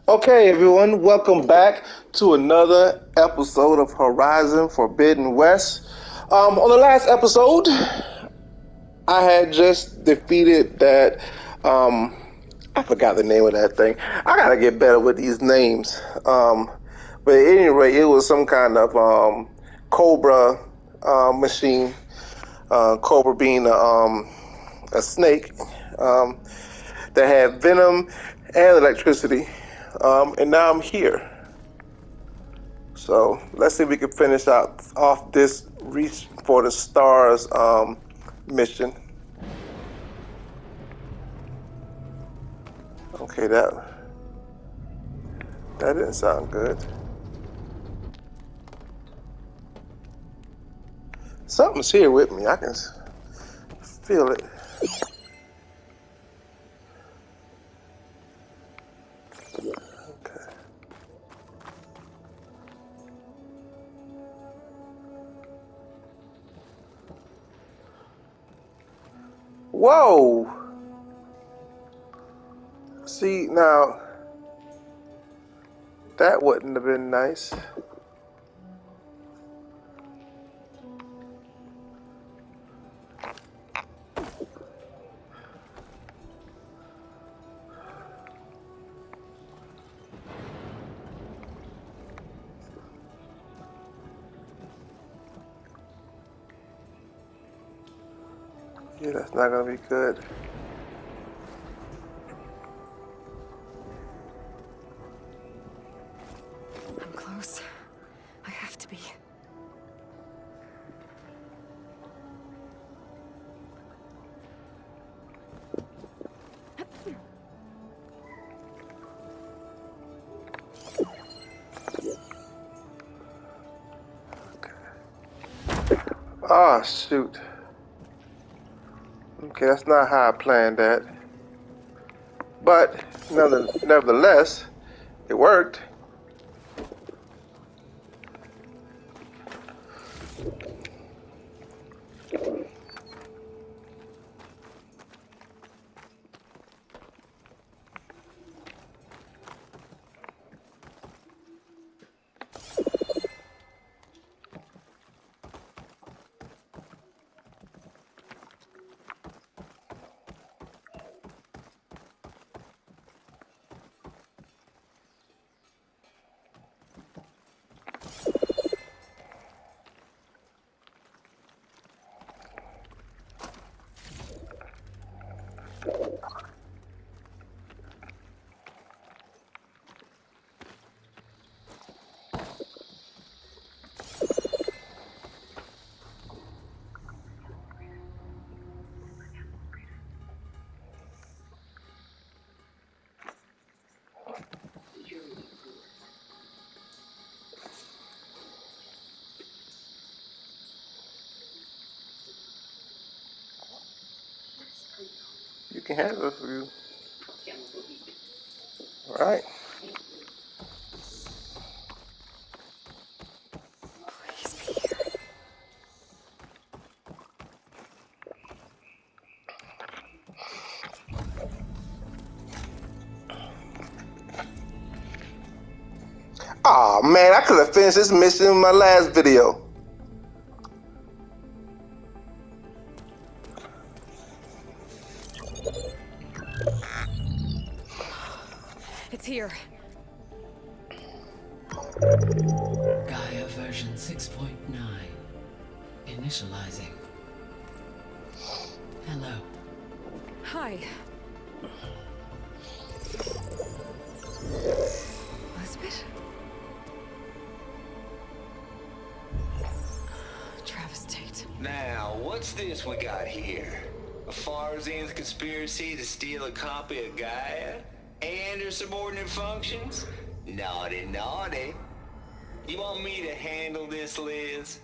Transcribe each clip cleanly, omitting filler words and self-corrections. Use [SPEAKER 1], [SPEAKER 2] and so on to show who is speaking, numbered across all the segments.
[SPEAKER 1] Okay, everyone, welcome back to another episode of Horizon Forbidden West. On the last episode, I had just defeated that. Um, I forgot the name of that thing. I gotta get better with these names. But at any rate, it was some kind of Cobra machine. Cobra being a snake um, that had venom and electricity. And now I'm here. So let's see if we can finish out off this Reach for the Stars mission. Okay, that didn't sound good. Something's here with me. I can feel it. Okay. Whoa! See, now that wouldn't have been nice. Yeah, that's not gonna be good.
[SPEAKER 2] I'm close. I have to be.
[SPEAKER 1] Ah, shoot. Okay, that's not how I planned that. But nevertheless, it worked. You can have it for you. All right.
[SPEAKER 2] Please be here.
[SPEAKER 1] Aw, man, I could have finished this mission in my last video.
[SPEAKER 2] It's here.
[SPEAKER 3] Gaia version 6.9. Initializing. Hello.
[SPEAKER 2] Hi. Elizabeth? Travis Tate.
[SPEAKER 4] Now, what's this we got here? A Farzian's conspiracy to steal a copy of Gaia? And her subordinate functions? Naughty, naughty. You want me to handle this, Liz?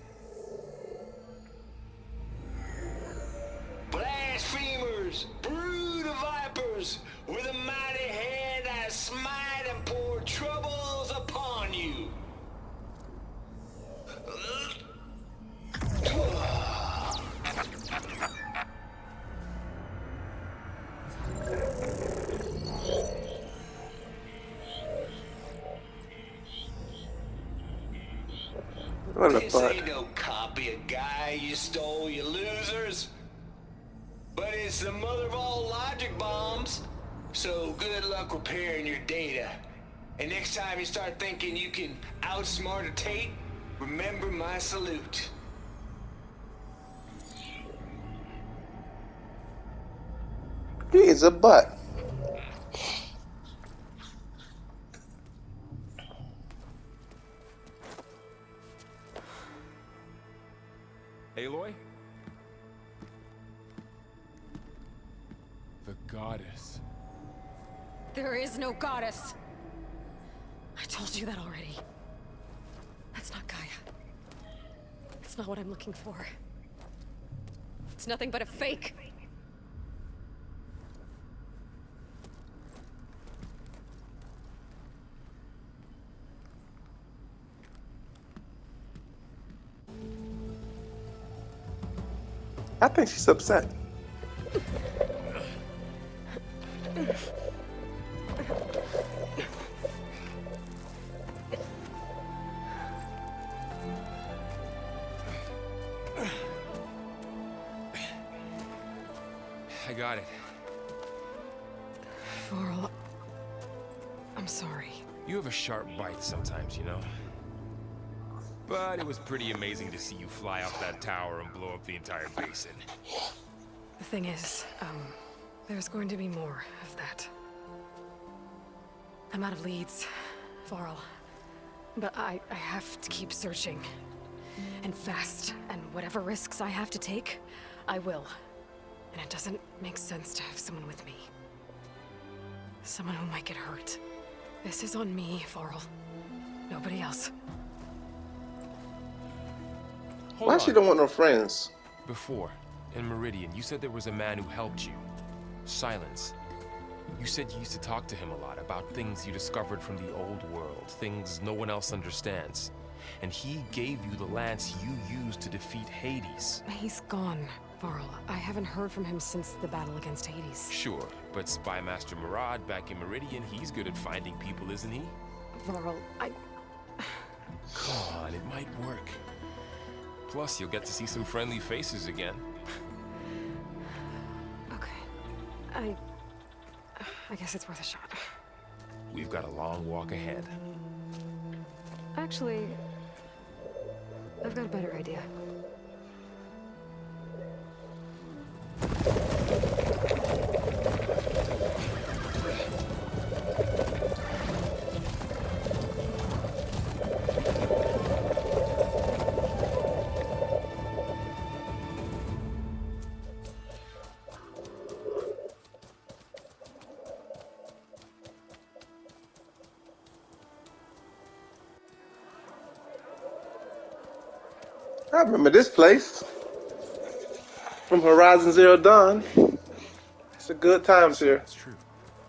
[SPEAKER 4] Blasphemers! Brood of vipers! With a mighty hand I smite and pour troubles upon you!
[SPEAKER 1] What the
[SPEAKER 4] This
[SPEAKER 1] fuck?
[SPEAKER 4] ain't no copy of Gaia you stole, you losers. But it's the mother of all logic bombs. So good luck repairing your data. And next time you start thinking you can outsmart a Tate, remember my salute.
[SPEAKER 1] He is a butt.
[SPEAKER 5] Aloy? The goddess.
[SPEAKER 2] There is no goddess. I told you that already. That's not Gaia. It's not what I'm looking for. It's nothing but a fake.
[SPEAKER 1] I think she's upset.
[SPEAKER 5] I got it.
[SPEAKER 2] Varl, I'm sorry.
[SPEAKER 5] You have a sharp bite sometimes, you know? But it was pretty amazing to see you fly off that tower and blow up the entire basin.
[SPEAKER 2] The thing is, there's going to be more of that. I'm out of leads, Varl. But I have to keep searching. And fast. And whatever risks I have to take, I will. And it doesn't make sense to have someone with me. Someone who might get hurt. This is on me, Varl. Nobody else.
[SPEAKER 5] Hold
[SPEAKER 1] Why
[SPEAKER 5] on.
[SPEAKER 1] she don't want no friends?
[SPEAKER 5] Before, in Meridian, you said there was a man who helped you. Silence. You said you used to talk to him a lot about things you discovered from the old world, things no one else understands. And he gave you the lance you used to defeat Hades.
[SPEAKER 2] He's gone, Varl. I haven't heard from him since the battle against Hades.
[SPEAKER 5] Sure, but Spy Master Murad back in Meridian, he's good at finding people, isn't he?
[SPEAKER 2] Varl,
[SPEAKER 5] Come on, it might work. Plus, you'll get to see some friendly faces again.
[SPEAKER 2] Okay. I guess it's worth a shot.
[SPEAKER 5] We've got a long walk ahead.
[SPEAKER 2] Actually, I've got a better idea.
[SPEAKER 1] I remember this place from Horizon Zero Dawn. It's a good times here.
[SPEAKER 5] That's true.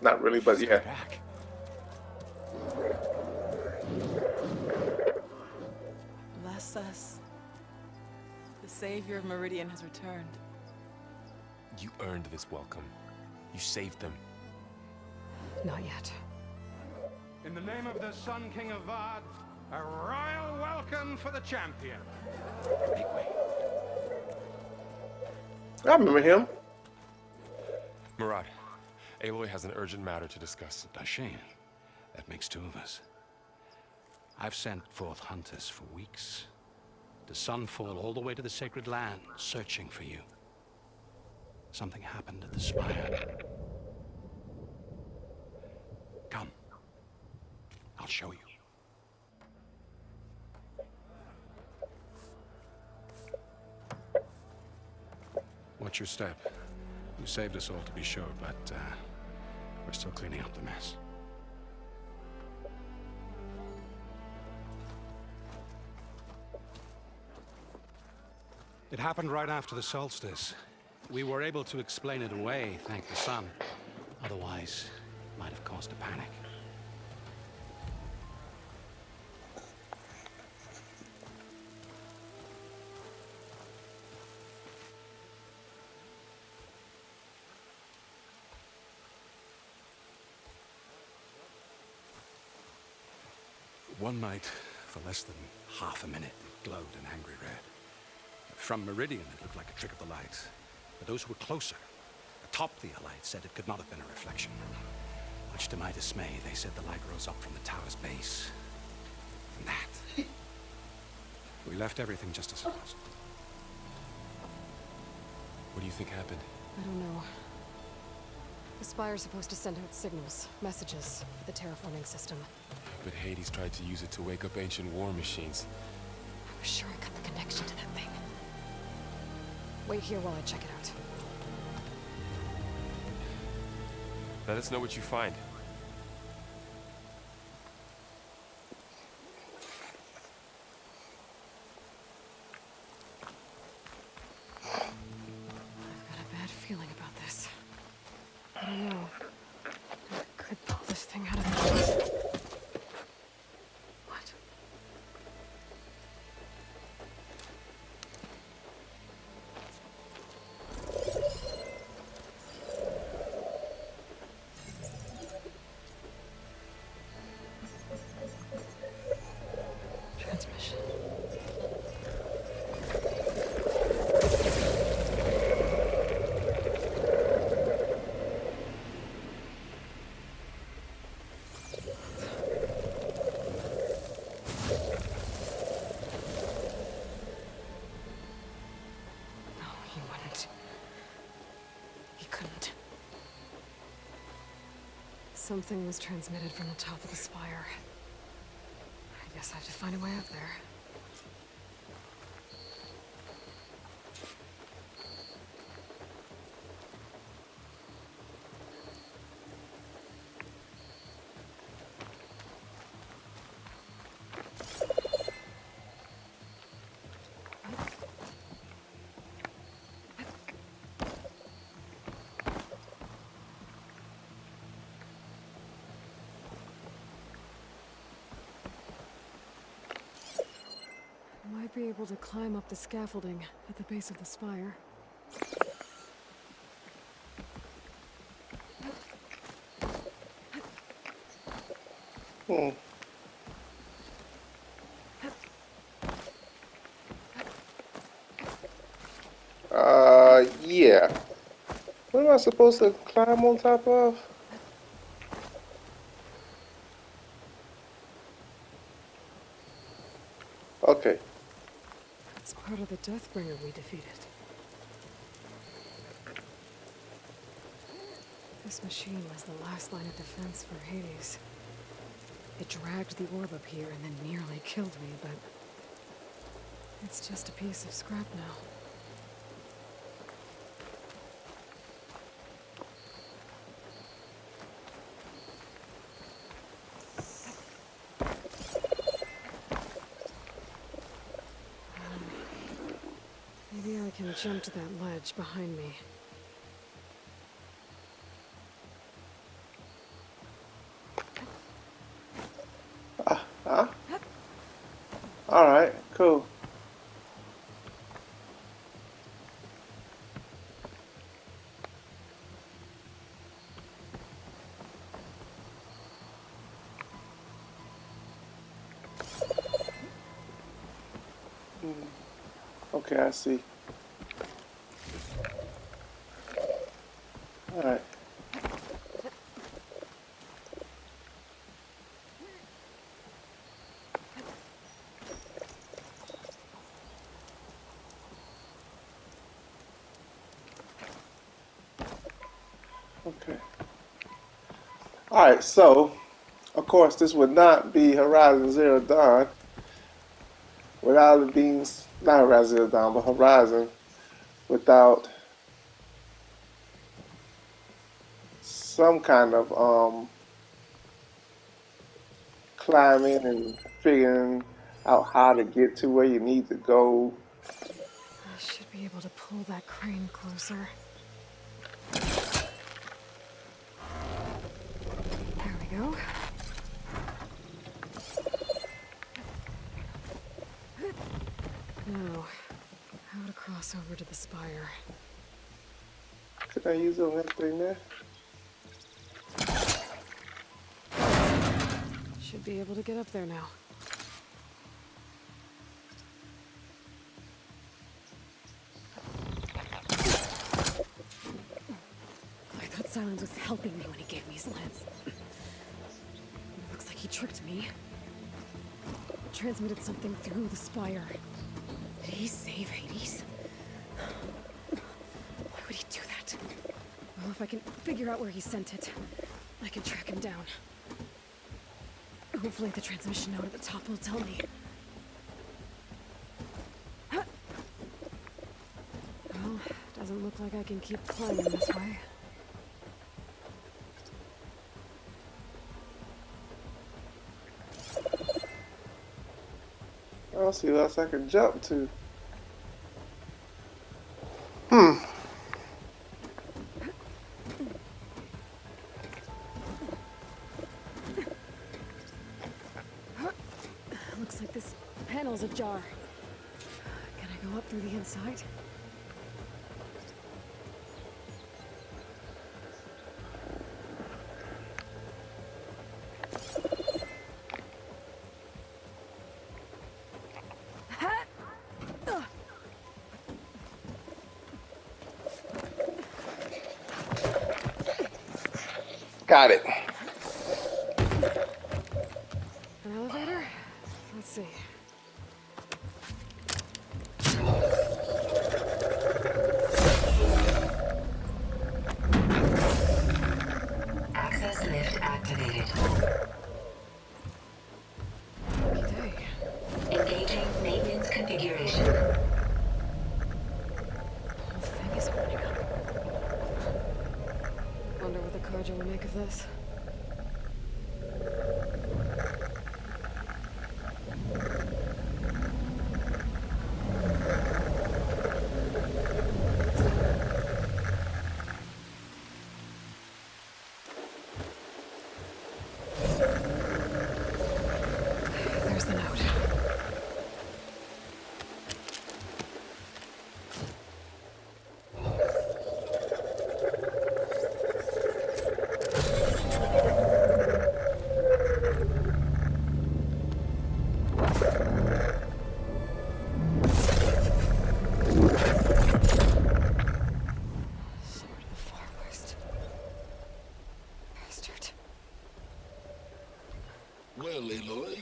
[SPEAKER 1] Not really, but yeah.
[SPEAKER 5] Back.
[SPEAKER 6] Bless us. The savior of Meridian has returned.
[SPEAKER 5] You earned this welcome. You saved them.
[SPEAKER 2] Not yet.
[SPEAKER 7] In the name of the Sun King of Vard, a royal welcome for the champion.
[SPEAKER 5] Make way.
[SPEAKER 1] I remember him.
[SPEAKER 5] Murad, Aloy has an urgent matter to discuss.
[SPEAKER 8] Dashane, that makes two of us. I've sent forth hunters for weeks. To Sunfall all the way to the Sacred Land, searching for you. Something happened at the Spire. Come. I'll show you. Watch your step. You saved us all to be sure, but we're still cleaning up the mess. It happened right after the solstice. We were able to explain it away, thank the sun. Otherwise, it might have caused a panic. One night, for less than half a minute, it glowed an angry red. From Meridian, it looked like a trick of the light. But those who were closer, atop the Allied, said it could not have been a reflection. Much to my dismay, they said the light rose up from the tower's base. And that. We left everything just as it was.
[SPEAKER 5] What do you think happened?
[SPEAKER 2] I don't know. The Spire's supposed to send out signals, messages for the terraforming system.
[SPEAKER 5] But Hades tried to use it to wake up ancient war machines.
[SPEAKER 2] I was sure I got the connection to that thing. Wait here while I check it out.
[SPEAKER 5] Let us know what you find.
[SPEAKER 2] I've got a bad feeling about this. I don't know. I could pull this thing out of the... What? Transmission. No, he wouldn't. He couldn't. Something was transmitted from the top of the spire. I guess I have to find a way up there. Might be able to climb up the scaffolding at the base of the spire.
[SPEAKER 1] Hmm. Yeah. What am I supposed to climb on top of? Okay.
[SPEAKER 2] It's part of the Deathbringer we defeated. This machine was the last line of defense for Hades. It dragged the orb up here and then nearly killed me, but... it's just a piece of scrap now. Maybe I can jump to that ledge behind me.
[SPEAKER 1] Huh? Alright, cool. Okay, I see. Alright. Okay. Alright, so, of course, this would not be Horizon Zero Dawn without it being, not Horizon Zero Dawn, but Horizon without some kind of climbing and figuring out how to get to where you need to go.
[SPEAKER 2] I should be able to pull that crane closer. There we go. Now, how to cross over to the spire.
[SPEAKER 1] Could I use on that thing there?
[SPEAKER 2] Should be able to get up there now. Silence was helping me when he gave me his lance. It looks like he tricked me. Transmitted something through the spire. Did he save Hades? Why would he do that? Well, if I can figure out where he sent it, I can track him down. Hopefully the transmission note at the top will tell me. Well, doesn't look like I can keep climbing this way.
[SPEAKER 1] I don't see what else I can jump to.
[SPEAKER 2] Looks like this panel's ajar. Can I go up through the inside?
[SPEAKER 1] Got it.
[SPEAKER 2] An elevator? Let's see.
[SPEAKER 9] Access lift activated.
[SPEAKER 2] Lucky day.
[SPEAKER 9] Engaging maintenance configuration.
[SPEAKER 2] The whole thing is opening up. Wonder what the Carja will make of this. There's the note. Sword of the Far West. Bastard.
[SPEAKER 10] Well, Aloy,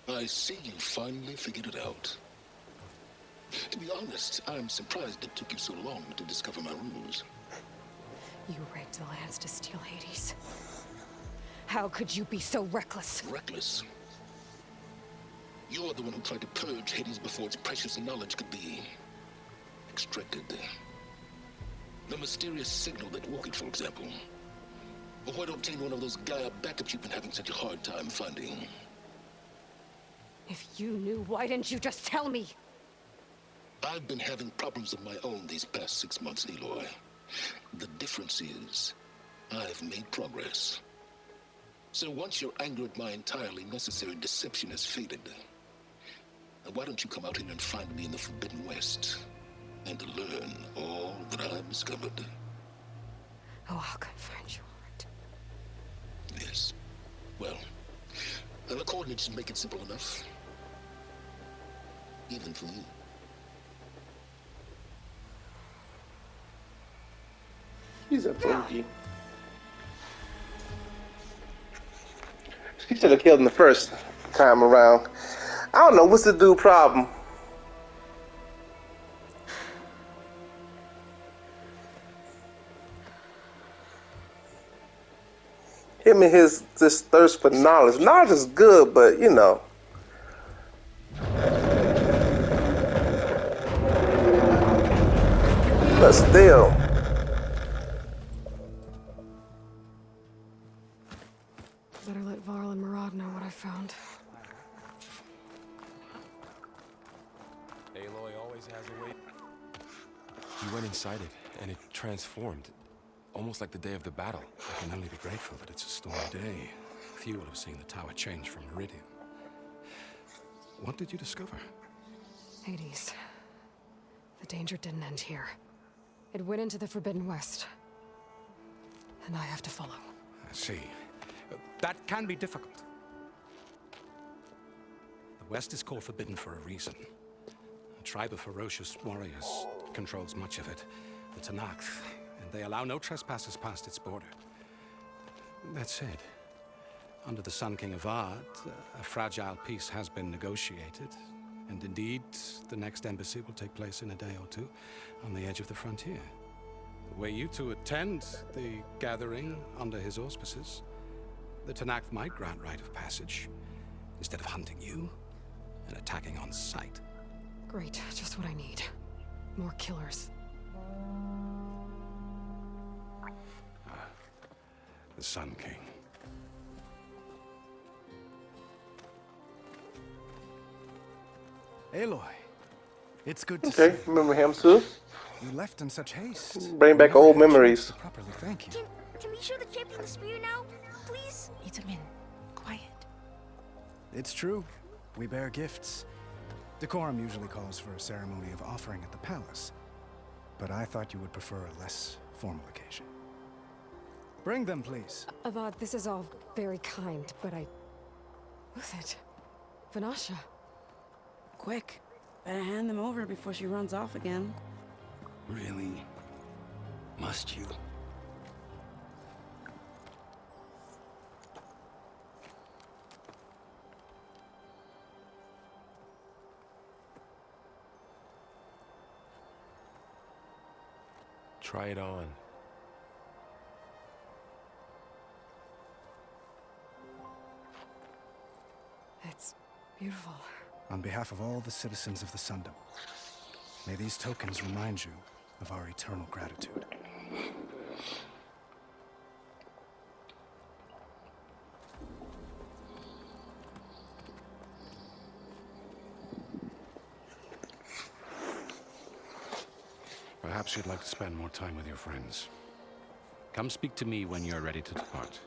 [SPEAKER 10] I see you finally figured it out. To be honest, I'm surprised it took you so long to discover my rules.
[SPEAKER 2] You rigged the lance to steal Hades. How could you be so reckless?
[SPEAKER 10] Reckless. You're the one who tried to purge Hades before its precious knowledge could be extracted. The mysterious signal that woke it, for example. Or why to obtain one of those Gaia backups you've been having such a hard time finding.
[SPEAKER 2] If you knew, why didn't you just tell me?
[SPEAKER 10] I've been having problems of my own these past 6 months, Aloy. The difference is, I've made progress. So once your anger at my entirely necessary deception has faded, why don't you come out here and find me in the Forbidden West, and learn all that I've discovered?
[SPEAKER 2] Oh, I'll come find you, all right.
[SPEAKER 10] Yes. Well, the coordinates make it simple enough. Even for you.
[SPEAKER 1] He's a boogie. She should have killed him the first time around. I don't know, what's the dude problem? Him and this thirst for knowledge. Knowledge is good, but you know. But still.
[SPEAKER 2] Better let Varl and Murad know what I found.
[SPEAKER 5] Aloy always has a way. You went inside it, and it transformed. Almost like the day of the battle.
[SPEAKER 8] I can only be grateful that it's a stormy day. Few will have seen the tower change from Meridian. What did you discover?
[SPEAKER 2] Hades. The danger didn't end here. It went into the Forbidden West. And I have to follow.
[SPEAKER 8] I see. That can be difficult. The West is called Forbidden for a reason. A tribe of ferocious warriors controls much of it. The Tenakth and they allow no trespassers past its border. That said, under the Sun King Avad, a fragile peace has been negotiated, and indeed, the next embassy will take place in a day or two on the edge of the frontier. Were you to attend the gathering under his auspices, the Tenakth might grant right of passage, instead of hunting you and attacking on sight.
[SPEAKER 2] Great, just what I need. More killers.
[SPEAKER 8] The Sun King.
[SPEAKER 11] Aloy, it's good to see
[SPEAKER 1] Okay, remember him too?
[SPEAKER 11] you. You left in such haste.
[SPEAKER 1] Bring back
[SPEAKER 11] We never
[SPEAKER 1] old
[SPEAKER 11] had a chance
[SPEAKER 1] memories.
[SPEAKER 11] to properly thank you.
[SPEAKER 12] Can we show the champion the spear now, please?
[SPEAKER 6] Itamin, quiet.
[SPEAKER 11] It's true. We bear gifts. Decorum usually calls for a ceremony of offering at the palace, but I thought you would prefer a less formal occasion. Bring them, please.
[SPEAKER 2] Avad, this is all very kind, but Who's it? Vanasha.
[SPEAKER 6] Quick. Better hand them over before she runs off again.
[SPEAKER 8] Really? Must you?
[SPEAKER 5] Try it on.
[SPEAKER 2] It's beautiful.
[SPEAKER 11] On behalf of all the citizens of the Sundom, may these tokens remind you of our eternal gratitude.
[SPEAKER 8] Perhaps you'd like to spend more time with your friends. Come speak to me when you're ready to depart.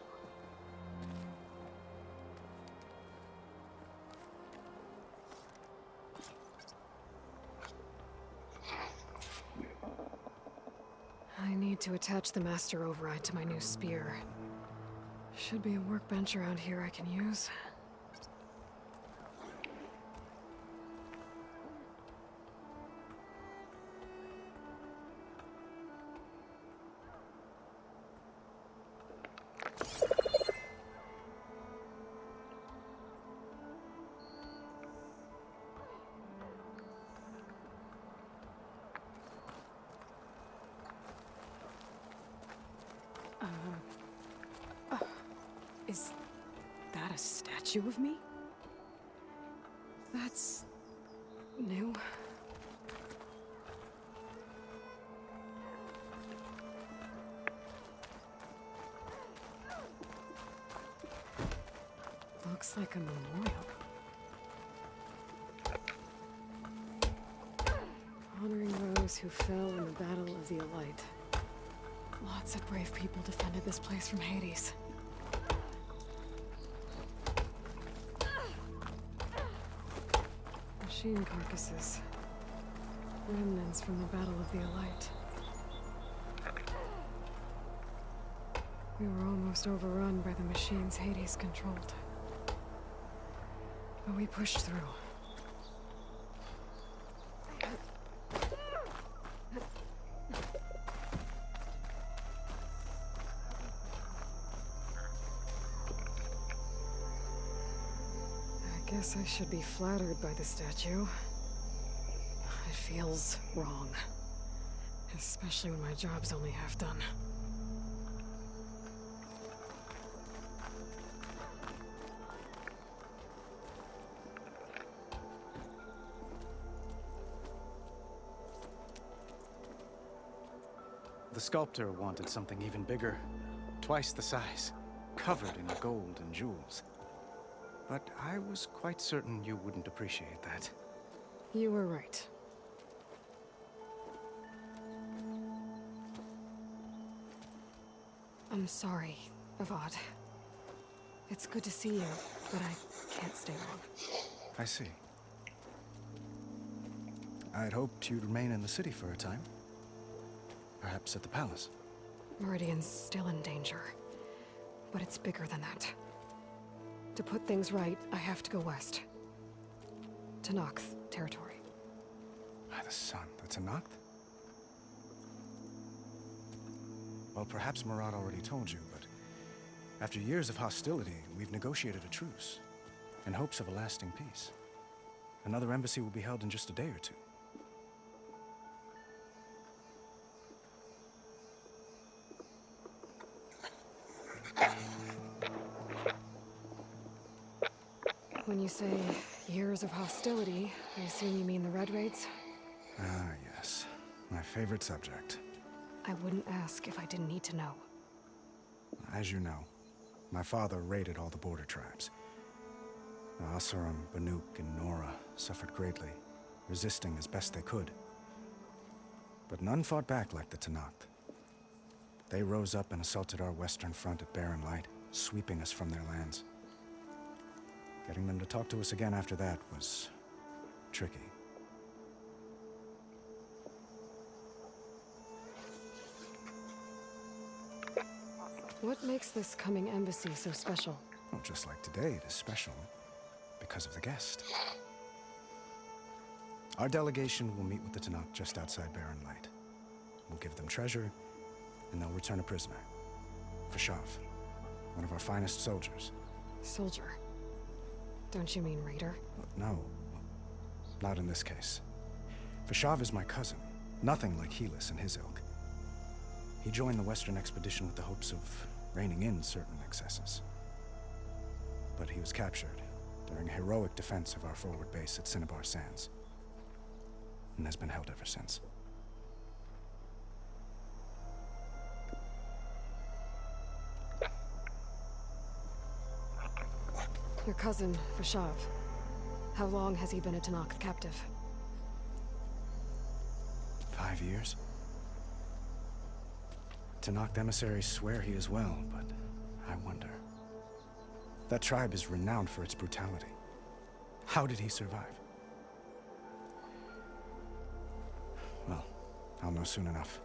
[SPEAKER 2] I need to attach the Master Override to my new spear. Should be a workbench around here I can use. Is that a statue of me? That's new. Looks like a memorial. Honoring those who fell in the Battle of the Elite. Lots of brave people defended this place from Hades. Machine carcasses. Remnants from the Battle of the Elite. We were almost overrun by the machines Hades controlled. But we pushed through. I guess I should be flattered by the statue. It feels wrong. Especially when my job's only half done.
[SPEAKER 11] The sculptor wanted something even bigger, twice the size, covered in gold and jewels. But I was quite certain you wouldn't appreciate that.
[SPEAKER 2] You were right. I'm sorry, Avad. It's good to see you, but I can't stay long.
[SPEAKER 11] I see. I'd hoped you'd remain in the city for a time. Perhaps at the palace.
[SPEAKER 2] Meridian's still in danger. But it's bigger than that. To put things right, I have to go west. To Tenakth territory.
[SPEAKER 11] By the sun, the Tenakth? Well, perhaps Murad already told you, but after years of hostility, we've negotiated a truce in hopes of a lasting peace. Another embassy will be held in just a day or two.
[SPEAKER 2] When you say years of hostility, I assume you mean the Red Raids?
[SPEAKER 11] Ah, yes. My favorite subject.
[SPEAKER 2] I wouldn't ask if I didn't need to know.
[SPEAKER 11] As you know, my father raided all the border tribes. The Asuram, Banuk, and Nora suffered greatly, resisting as best they could. But none fought back like the Tenakth. They rose up and assaulted our western front at Barren Light, sweeping us from their lands. Getting them to talk to us again after that was tricky.
[SPEAKER 2] What makes this coming embassy so special?
[SPEAKER 11] Well, just like today, it is special because of the guest. Our delegation will meet with the Tenakth just outside Barren Light. We'll give them treasure, and they'll return a prisoner. Fashav, one of our finest soldiers.
[SPEAKER 2] Soldier? Don't you mean raider?
[SPEAKER 11] No, not in this case. Fashav is my cousin, nothing like Helis and his ilk. He joined the Western expedition with the hopes of reining in certain excesses. But he was captured during a heroic defense of our forward base at Cinnabar Sands, and has been held ever since.
[SPEAKER 2] Your cousin, Fashav. How long has he been a Tenakth captive?
[SPEAKER 11] 5 years. Tenakth emissaries swear he is well, but I wonder. That tribe is renowned for its brutality. How did he survive? Well, I'll know soon enough.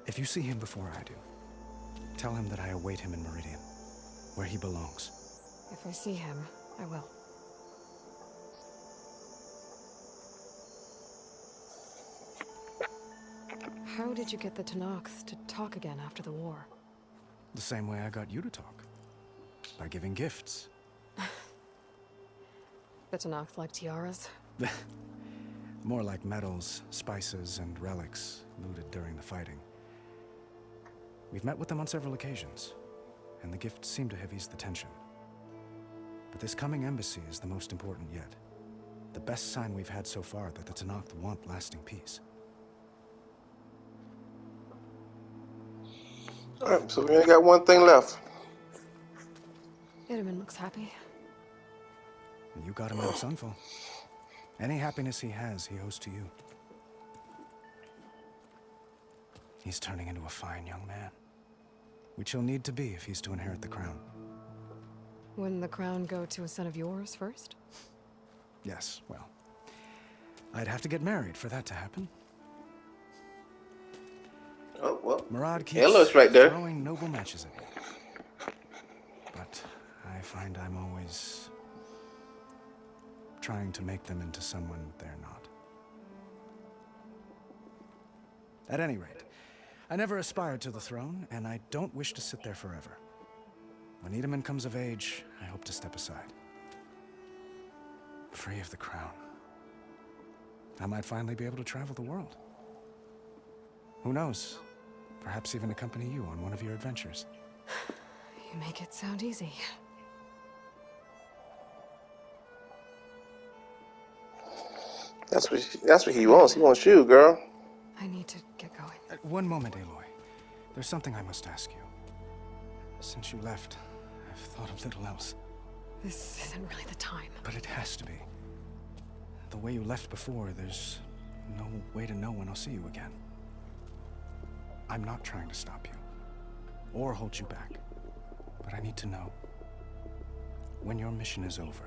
[SPEAKER 11] If you see him before I do, tell him that I await him in Meridian, where he belongs.
[SPEAKER 2] If I see him, I will. How did you get the Tenakth to talk again after the war?
[SPEAKER 11] The same way I got you to talk. By giving gifts.
[SPEAKER 2] The Tenakth like tiaras?
[SPEAKER 11] More like medals, spices, and relics looted during the fighting. We've met with them on several occasions, and the gifts seem to have eased the tension. But this coming embassy is the most important yet. The best sign we've had so far that the Tenakth want lasting peace.
[SPEAKER 1] Alright, so we only got one thing left.
[SPEAKER 2] Itamen looks happy.
[SPEAKER 11] You got him out of Sunfall. Any happiness he has, he owes to you. He's turning into a fine young man, which he'll need to be if he's to inherit the crown.
[SPEAKER 2] Wouldn't the crown go to a son of yours first?
[SPEAKER 11] Yes, well, I'd have to get married for that to happen.
[SPEAKER 1] Oh, well.
[SPEAKER 11] Murad
[SPEAKER 1] Yeah, looks right there.
[SPEAKER 11] throwing noble matches at me. But I find I'm always trying to make them into someone they're not. At any rate, I never aspired to the throne, and I don't wish to sit there forever. When Itamen comes of age, I hope to step aside. Free of the crown. I might finally be able to travel the world. Who knows? Perhaps even accompany you on one of your adventures.
[SPEAKER 2] You make it sound easy.
[SPEAKER 1] That's what he wants. He wants you, girl.
[SPEAKER 2] I need to get going.
[SPEAKER 11] One moment, Aloy. There's something I must ask you. Since you left, I've thought of little else.
[SPEAKER 2] This isn't really the time.
[SPEAKER 11] But it has to be. The way you left before, there's no way to know when I'll see you again. I'm not trying to stop you, or hold you back. But I need to know, when your mission is over,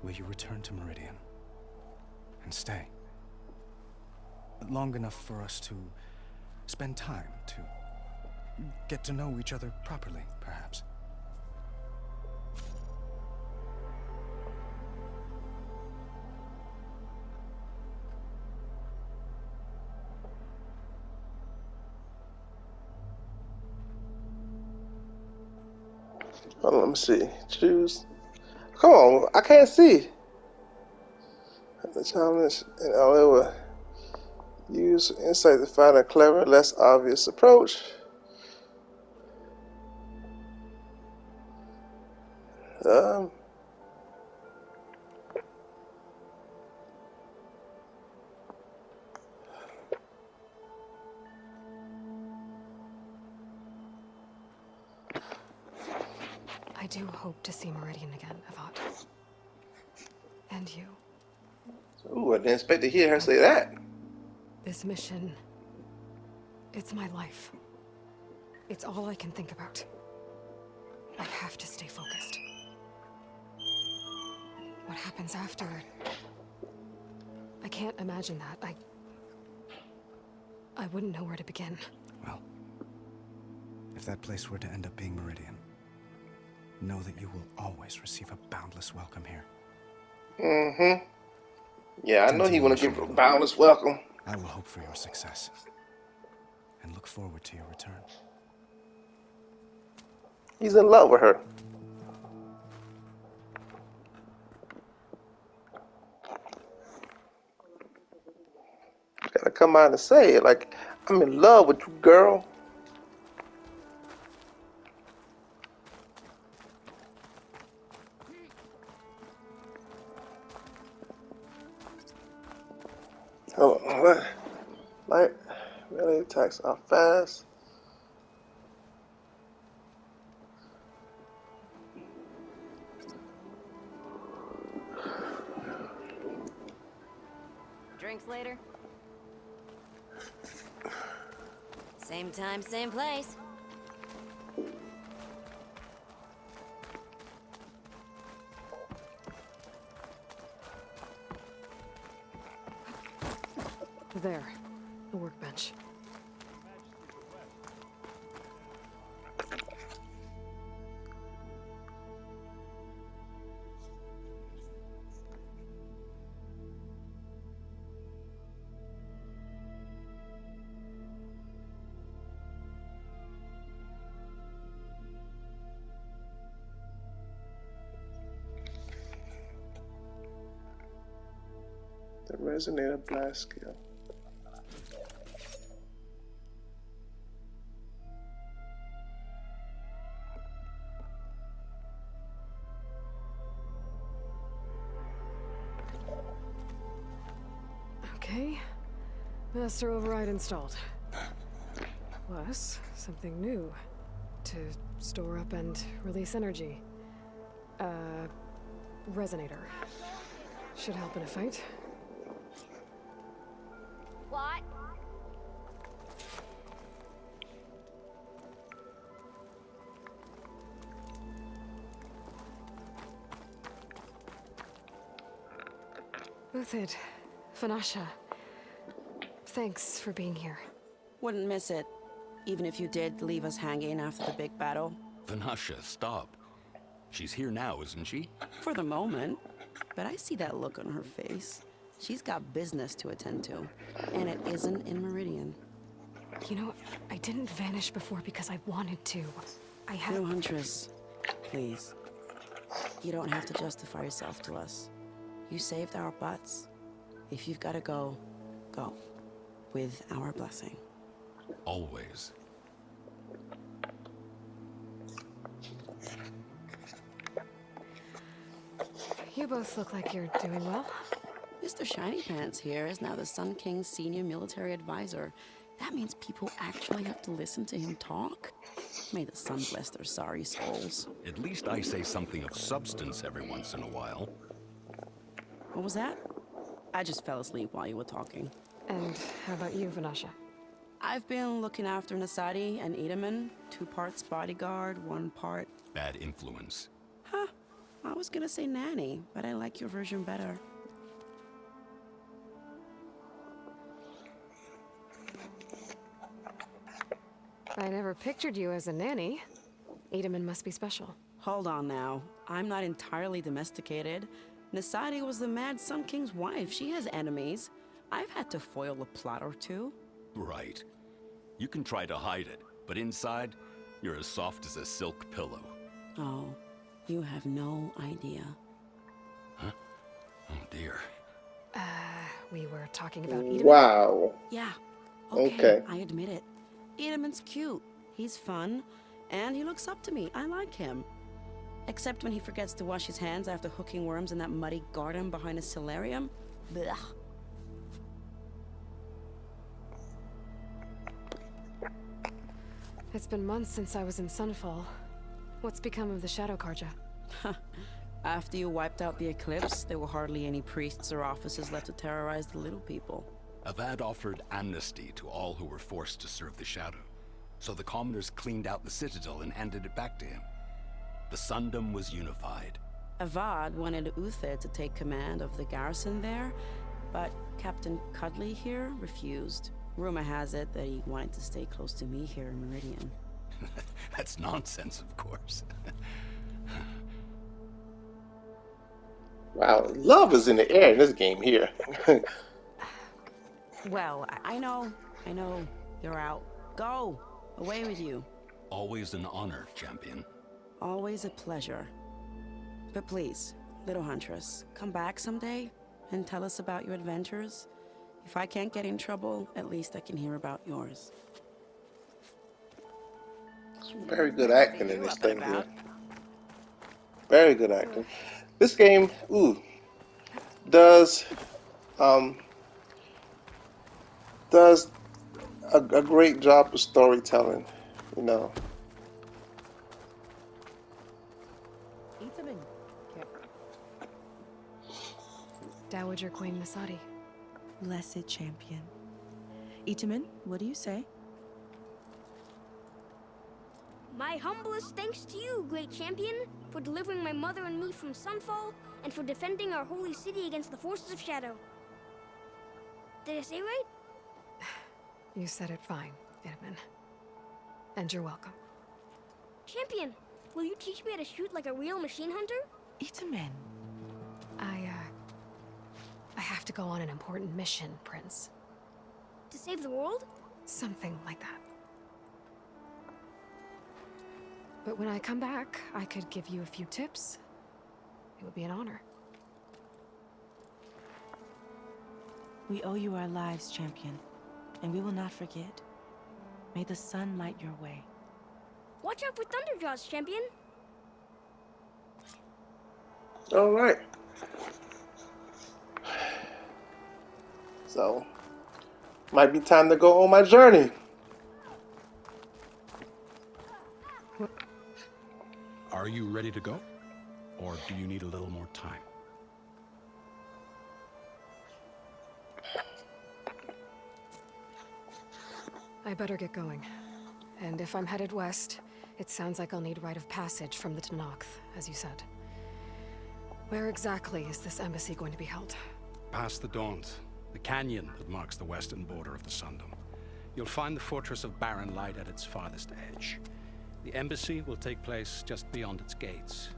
[SPEAKER 11] will you return to Meridian? And stay? Long enough for us to spend time, to get to know each other properly, perhaps.
[SPEAKER 1] Hold on, let me see. Choose. Come on, I can't see. The challenge, and it will use insight to find a clever, less obvious approach.
[SPEAKER 2] I do hope to see Meridian again, Avad. And you.
[SPEAKER 1] Ooh, I didn't expect to hear her say that.
[SPEAKER 2] This mission, it's my life. It's all I can think about. I have to stay focused. What happens after? I can't imagine that. I wouldn't know where to begin.
[SPEAKER 11] Well, if that place were to end up being Meridian, know that you will always receive a boundless welcome here.
[SPEAKER 1] Mm-hmm. Yeah, I know he want to give a boundless welcome.
[SPEAKER 11] I will hope for your success and look forward to your return.
[SPEAKER 1] He's in love with her. Gotta come out and say it, like, I'm in love with you, girl. Hold on, what? Light melee attacks are fast.
[SPEAKER 13] Drinks later? Same time, same place.
[SPEAKER 2] There, the workbench.
[SPEAKER 1] The resonator blast skill.
[SPEAKER 2] Okay, master override installed. Plus, something new to store up and release energy. Resonator. Should help in a fight.
[SPEAKER 12] What?
[SPEAKER 2] Uthid, Vanasha, thanks for being here.
[SPEAKER 14] Wouldn't miss it, even if you did leave us hanging after the big battle.
[SPEAKER 8] Vanasha, stop. She's here now, isn't she?
[SPEAKER 14] For the moment. But I see that look on her face. She's got business to attend to. And it isn't in Meridian.
[SPEAKER 2] You know, I didn't vanish before because I wanted to. I had...
[SPEAKER 14] No, Huntress. Please. You don't have to justify yourself to us. You saved our butts. If you've got to go, go. With our blessing.
[SPEAKER 8] Always.
[SPEAKER 2] You both look like you're doing well.
[SPEAKER 14] Mr. Shiny Pants here is now the Sun King's senior military advisor. That means people actually have to listen to him talk? May the sun bless their sorry souls.
[SPEAKER 8] At least I say something of substance every once in a while.
[SPEAKER 14] What was that? I just fell asleep while you were talking.
[SPEAKER 2] And how about you, Vanasha?
[SPEAKER 14] I've been looking after Nasadi and Edaman. 2 parts bodyguard, 1 part...
[SPEAKER 8] Bad influence.
[SPEAKER 14] Huh. I was gonna say nanny, but I like your version better.
[SPEAKER 2] I never pictured you as a nanny. Edaman must be special.
[SPEAKER 14] Hold on now. I'm not entirely domesticated. Nasadi was the Mad Sun King's wife. She has enemies. I've had to foil a plot or 2.
[SPEAKER 8] Right. You can try to hide it, but inside, you're as soft as a silk pillow.
[SPEAKER 14] Oh, you have no idea.
[SPEAKER 8] Huh? Oh dear.
[SPEAKER 2] We were talking about Edaman.
[SPEAKER 1] Wow.
[SPEAKER 14] Yeah.
[SPEAKER 1] Okay.
[SPEAKER 14] I admit it. Edaman's cute. He's fun. And he looks up to me. I like him. Except when he forgets to wash his hands after hooking worms in that muddy garden behind a solarium. Blech.
[SPEAKER 2] It's been months since I was in Sunfall. What's become of the Shadow Carja?
[SPEAKER 14] After you wiped out the Eclipse, there were hardly any priests or officers left to terrorize the little people.
[SPEAKER 15] Avad offered amnesty to all who were forced to serve the Shadow. So the commoners cleaned out the Citadel and handed it back to him. The Sundom was unified.
[SPEAKER 14] Avad wanted Uther to take command of the garrison there, but Captain Cudley here refused. Rumor has it that he wanted to stay close to me here in Meridian.
[SPEAKER 15] That's nonsense, of course.
[SPEAKER 1] Wow, love is in the air in this game here.
[SPEAKER 14] Well, I know. You're out. Go! Away with you.
[SPEAKER 15] Always an honor, champion.
[SPEAKER 14] Always a pleasure. But please, little Huntress, come back someday and tell us about your adventures. If I can't get in trouble, at least I can hear about yours.
[SPEAKER 1] Very good acting in this thing here. Very good acting. This game, does a great job of storytelling, you know.
[SPEAKER 2] Dowager Queen Masadi.
[SPEAKER 6] Blessed champion. Itamen, what do you say?
[SPEAKER 12] My humblest thanks to you, great champion, for delivering my mother and me from Sunfall, and for defending our holy city against the forces of Shadow. Did I say right?
[SPEAKER 2] You said it fine, Edaman. And you're welcome.
[SPEAKER 12] Champion, will you teach me how to shoot like a real machine hunter?
[SPEAKER 6] Itamen.
[SPEAKER 2] I have to go on an important mission, Prince.
[SPEAKER 12] To save the world?
[SPEAKER 2] Something like that. But when I come back, I could give you a few tips. It would be an honor.
[SPEAKER 6] We owe you our lives, champion, and we will not forget. May the sun light your way.
[SPEAKER 12] Watch out for Thunderjaws, champion.
[SPEAKER 1] All right. So, might be time to go on my journey.
[SPEAKER 8] Are you ready to go? Or do you need a little more time?
[SPEAKER 2] I better get going. And if I'm headed west, it sounds like I'll need rite of passage from the Tenakth, as you said. Where exactly is this embassy going to be held?
[SPEAKER 8] Past the Daunt, the canyon that marks the western border of the Sundom. You'll find the fortress of Barren Light at its farthest edge. The embassy will take place just beyond its gates.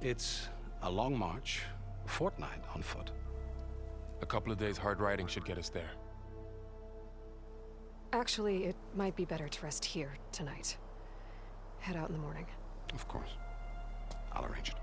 [SPEAKER 8] It's a long march, a fortnight on foot.
[SPEAKER 5] A couple of days hard riding should get us there.
[SPEAKER 2] Actually, it might be better to rest here tonight. Head out in the morning.
[SPEAKER 8] Of course. I'll arrange it.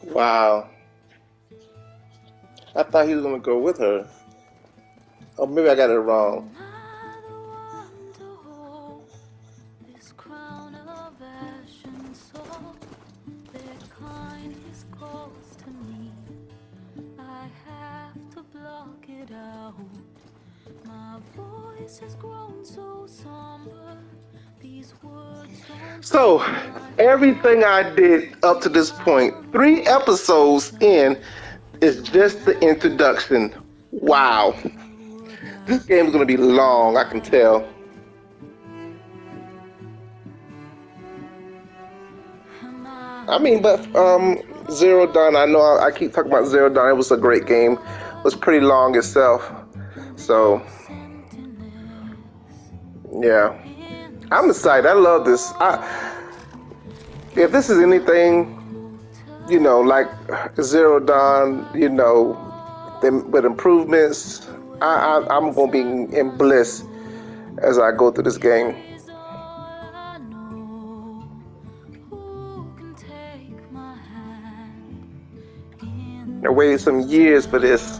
[SPEAKER 1] Wow. I thought he was gonna go with her. Oh, maybe I got it wrong.
[SPEAKER 16] My voice has grown so somber. These
[SPEAKER 1] So, everything I did up to this point, 3 episodes in, is just the introduction. Wow. This game is going to be long, I can tell. I mean, but Zero Dawn, I know I keep talking about Zero Dawn. It was a great game. It was pretty long itself. So, yeah. I'm excited. I love this. If this is anything, you know, like Zero Dawn, you know, with improvements, I'm going to be in bliss as I go through this game. I waited some years for this.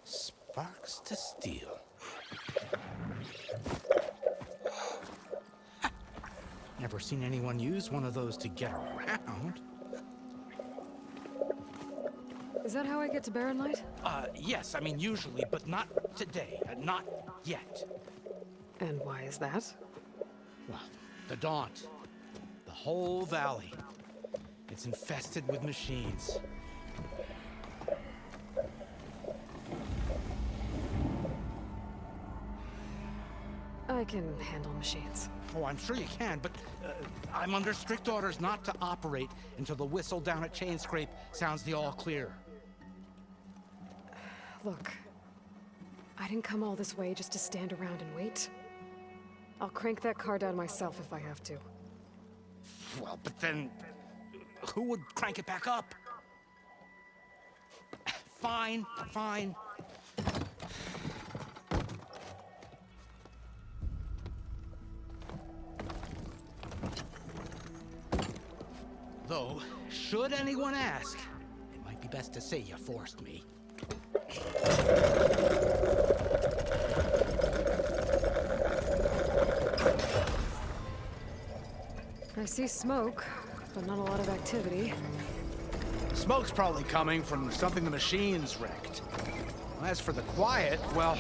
[SPEAKER 8] Sparks to steel. Never seen anyone use one of those to get around.
[SPEAKER 2] Is that how I get to Barren Light?
[SPEAKER 8] Yes, I mean usually, but not today. Not yet.
[SPEAKER 2] And why is that?
[SPEAKER 8] Well, the Daunt. The whole valley. It's infested with machines.
[SPEAKER 2] I can handle machines.
[SPEAKER 8] Oh, I'm sure you can, but I'm under strict orders not to operate until the whistle down at Chainscrape sounds the all clear.
[SPEAKER 2] Look, I didn't come all this way just to stand around and wait. I'll crank that car down myself if I have to.
[SPEAKER 8] Well, but then who would crank it back up? Fine, fine. Though, should anyone ask, it might be best to say you forced me.
[SPEAKER 2] I see smoke, but not a lot of activity.
[SPEAKER 8] Smoke's probably coming from something the machines wrecked. As for the quiet, well,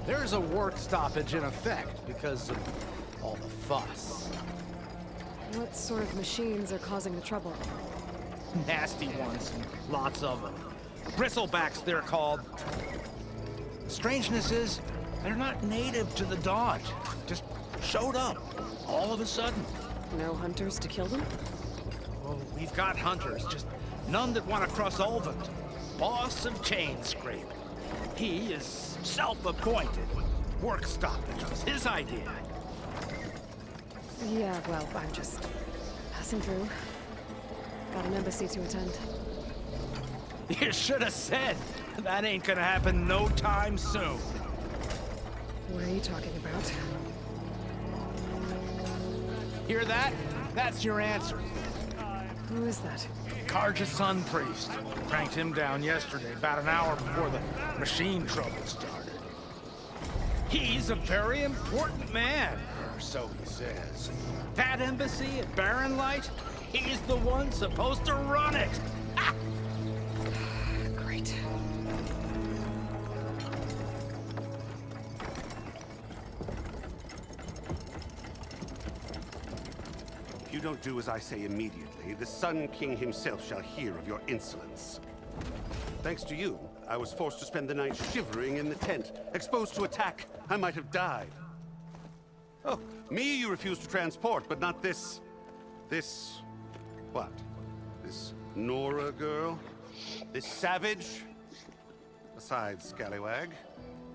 [SPEAKER 8] there's a work stoppage in effect because of all the fuss.
[SPEAKER 2] What sort of machines are causing the trouble?
[SPEAKER 8] Nasty ones, and lots of them. Bristlebacks, they're called. The strangeness is, they're not native to the Daunt. Just showed up, all of a sudden.
[SPEAKER 2] No hunters to kill them?
[SPEAKER 8] Oh, we've got hunters, just none that want to cross Ulvund. Boss of Chainscrape. He is self-appointed. Work stoppage was his idea.
[SPEAKER 2] Yeah, well, I'm just passing through. Got an embassy to attend.
[SPEAKER 8] You should have said. That ain't gonna happen no time soon.
[SPEAKER 2] What are you talking about?
[SPEAKER 16] Hear that? That's your answer.
[SPEAKER 2] Who is that?
[SPEAKER 16] Carja Sun Priest. Cranked him down yesterday, about an hour before the machine trouble started. He's a very important man, or so he says. That embassy at Barren Light, he's the one supposed to run it! Ah!
[SPEAKER 2] Great.
[SPEAKER 17] If you don't do as I say immediately, the Sun King himself shall hear of your insolence. Thanks to you, I was forced to spend the night shivering in the tent. Exposed to attack, I might have died. Oh, me you refuse to transport, but not this... what? This Nora girl? This savage? Besides, Scallywag.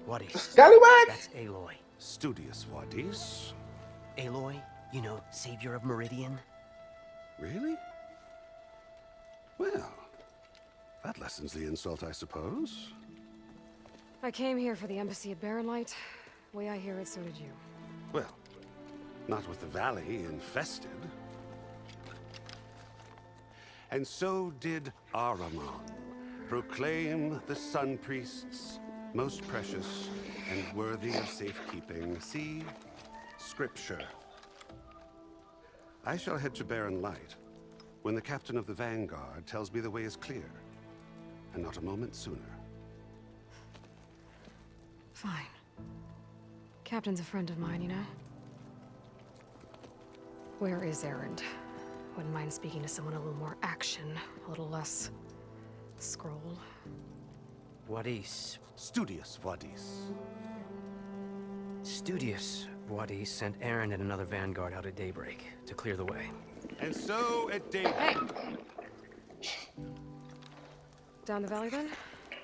[SPEAKER 18] Wadis.
[SPEAKER 1] Scallywag?
[SPEAKER 18] That's Aloy.
[SPEAKER 17] Studious Wadis.
[SPEAKER 18] Aloy, you know, savior of Meridian.
[SPEAKER 17] Really? Well, that lessens the insult, I suppose.
[SPEAKER 2] I came here for the embassy at Barren Light. Way I hear it, so did you.
[SPEAKER 17] Well, not with the valley infested. And so did Ahriman, proclaim the Sun Priests most precious and worthy of safekeeping. See? Scripture. I shall head to Barren Light when the captain of the Vanguard tells me the way is clear, and not a moment sooner.
[SPEAKER 2] Fine. Captain's a friend of mine, you know? Where is Erend? Wouldn't mind speaking to someone a little more action, a little less... scroll.
[SPEAKER 18] Wadis.
[SPEAKER 17] Studious Wadis.
[SPEAKER 18] Studious Wadis sent Erend and another Vanguard out at daybreak to clear the way.
[SPEAKER 17] And so at daybreak...
[SPEAKER 2] Hey! Down the valley then?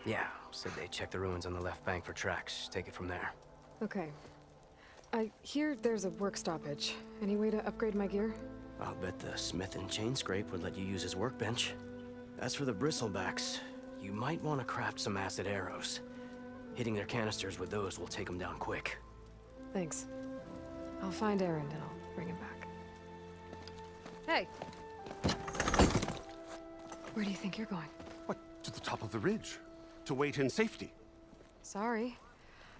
[SPEAKER 18] Yeah, said they checked the ruins on the left bank for tracks. Take it from there.
[SPEAKER 2] Okay. I hear there's a work stoppage. Any way to upgrade my gear?
[SPEAKER 18] I'll bet the Smith and Chainscrape would let you use his workbench. As for the Bristlebacks, you might want to craft some acid arrows. Hitting their canisters with those will take them down quick.
[SPEAKER 2] Thanks. I'll find Erend and I'll bring him back. Hey! Where do you think you're going?
[SPEAKER 17] What? To the top of the ridge. To wait in safety.
[SPEAKER 2] Sorry.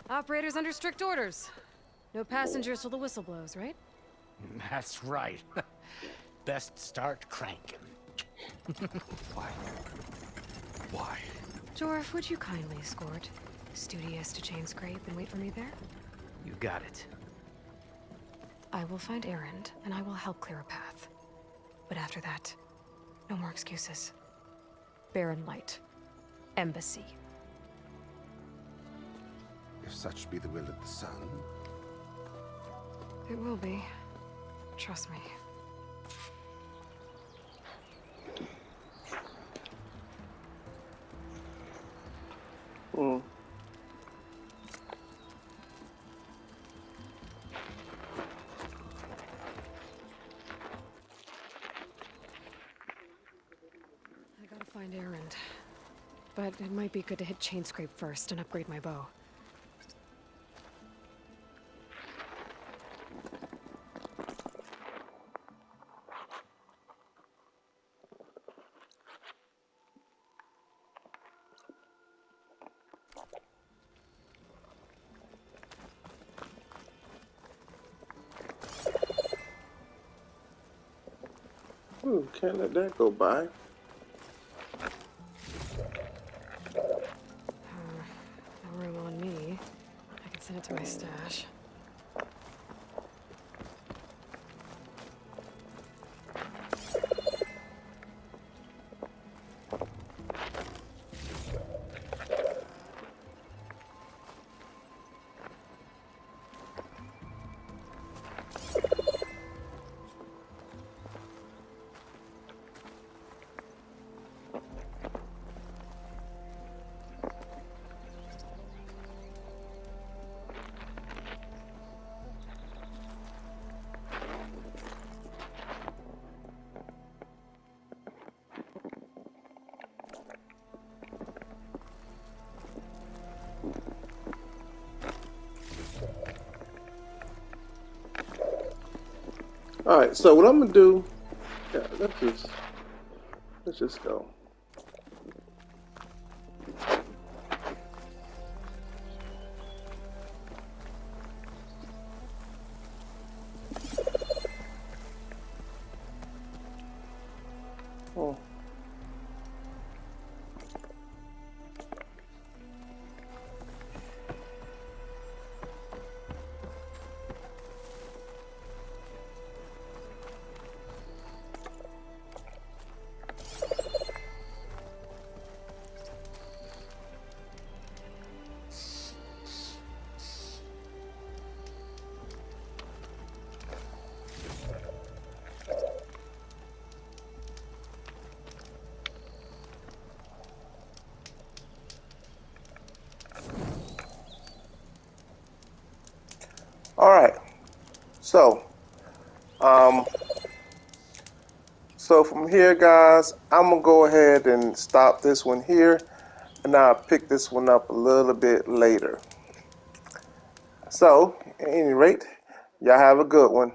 [SPEAKER 2] Operator's under strict orders. No passengers till the whistle blows, right?
[SPEAKER 16] That's right. Best start cranking.
[SPEAKER 17] Why? Why?
[SPEAKER 2] Jorf, would you kindly escort Studious to Chainscrape and wait for me there?
[SPEAKER 18] You got it.
[SPEAKER 2] I will find Erend, and I will help clear a path. But after that, no more excuses. Barren Light. Embassy.
[SPEAKER 17] If such be the will of the sun.
[SPEAKER 2] It will be. Trust me. I gotta find Erend. But it might be good to hit Chainscrape first and upgrade my bow.
[SPEAKER 1] Ooh, can't let that go by.
[SPEAKER 2] No room on me. I can send it to my stash.
[SPEAKER 1] All right, so what I'm gonna do? Yeah, let's just go. Oh. All right, so so from here, guys, I'm gonna go ahead and stop this one here, and I'll pick this one up a little bit later. So, at any rate, y'all have a good one.